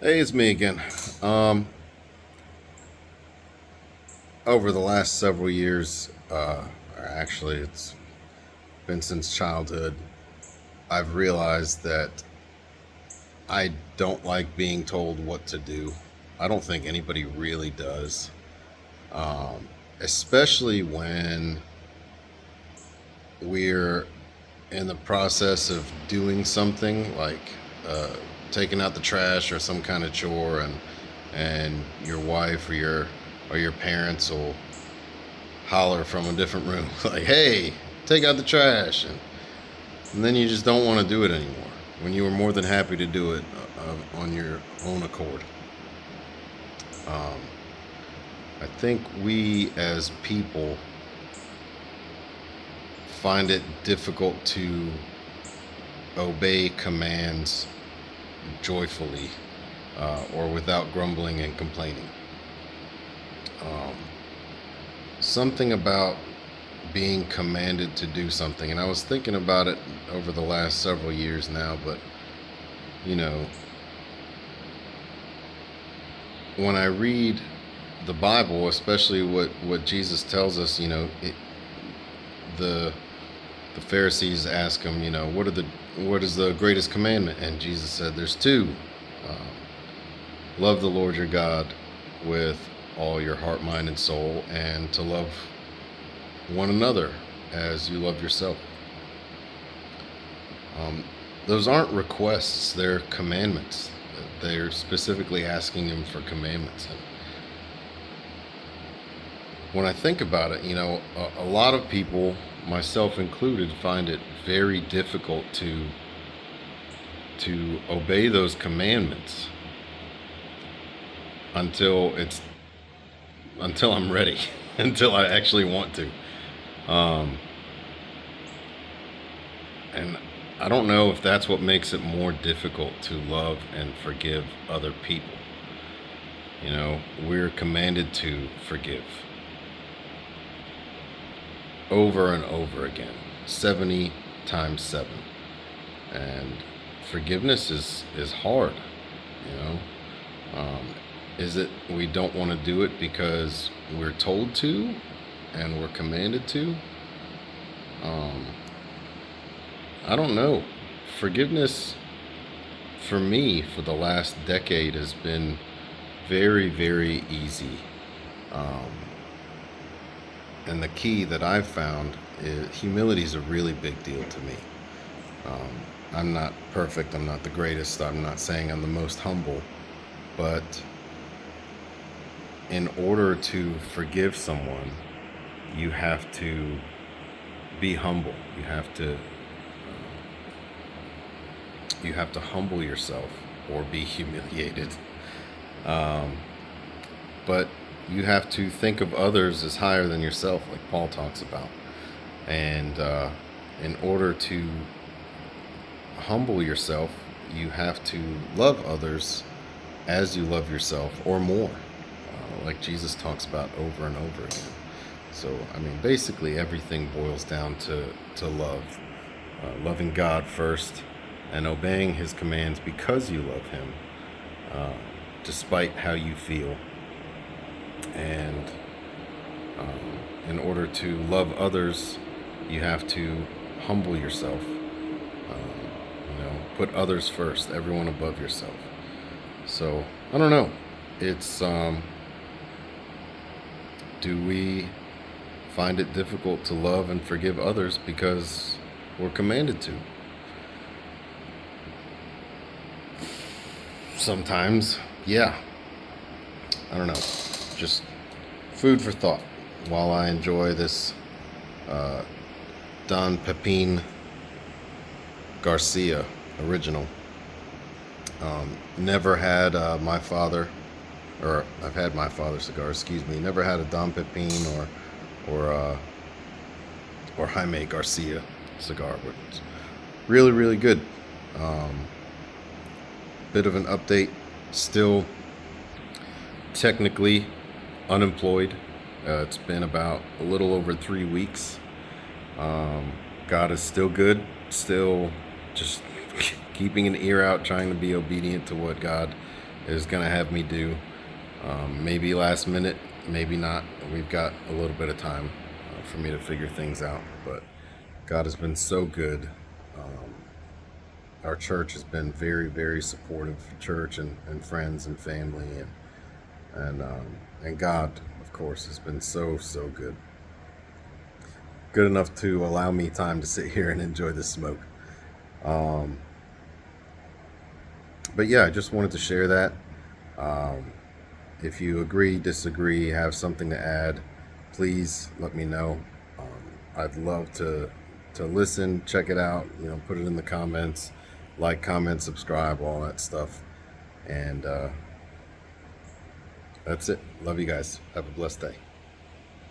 Hey, it's me again. Over the last several years, or actually, it's been since childhood, I've realized that I don't like being told what to do. I don't think anybody really does, um, especially when we're in the process of doing something like uh, taking out the trash or some kind of chore, and your wife or your parents will holler from a different room like, "Hey, take out the trash," and then you just don't want to do it anymore when you were more than happy to do it on your own accord. um, I think we as people find it difficult to obey commands joyfully, or without grumbling and complaining. um, Something about being commanded to do something, and I was thinking about it over the last several years now, but you know, when I read the Bible, especially what Jesus tells us, the the Pharisees ask him, what is the greatest commandment? And Jesus said, "There's two: um, love the Lord your God with all your heart, mind, and soul, and to love one another as you love yourself." Um, those aren't requests; they're commandments. They're specifically asking him for commandments. And when I think about it, a lot of people, myself included, find it very difficult to obey those commandments until I'm ready, until I actually want to. Um, and I don't know if that's what makes it more difficult to love and forgive other people. We're commanded to forgive over and over again, 70 times 7. And forgiveness is hard, you know. Is it we don't want to do it because we're told to and we're commanded to? Um, I don't know. Forgiveness for me for the last decade has been very, very easy. Um, and the key that I've found is humility is a really big deal to me. Um, I'm not perfect. I'm not the greatest. I'm not saying I'm the most humble. But in order to forgive someone, you have to be humble. You have to humble yourself or be humiliated. Um, but you have to think of others as higher than yourself, like Paul talks about. And in order to humble yourself, you have to love others as you love yourself or more, like Jesus talks about over and over again. So, I mean, basically everything boils down to love. Loving God first and obeying his commands because you love him, uh, despite how you feel. And in order to love others, you have to humble yourself. Put others first, everyone above yourself. So I don't know. It's do we find it difficult to love and forgive others because we're commanded to? Sometimes, yeah. I don't know. Just food for thought while I enjoy this uh, Don Pepin Garcia original. Never had my father, or I've had my father's cigar. Excuse me. Never had a Don Pepin or or Jaime Garcia cigar, but it's really, really good. Um, Bit of an update. Still technically unemployed. It's been about a little over 3 weeks. God is still good. Still just keeping an ear out, trying to be obedient to what God is going to have me do. Maybe last minute, maybe not. We've got a little bit of time for me to figure things out, but God has been so good. Our church has been very, very supportive. Church and friends and family and God, of course, has been so good. Good enough to allow me time to sit here and enjoy the smoke. Um, but yeah, I just wanted to share that. Um, if you agree, disagree, have something to add, please let me know. I'd love to listen, check it out. Put it in the comments, like, comment, subscribe, all that stuff. And that's it. Love you guys. Have a blessed day.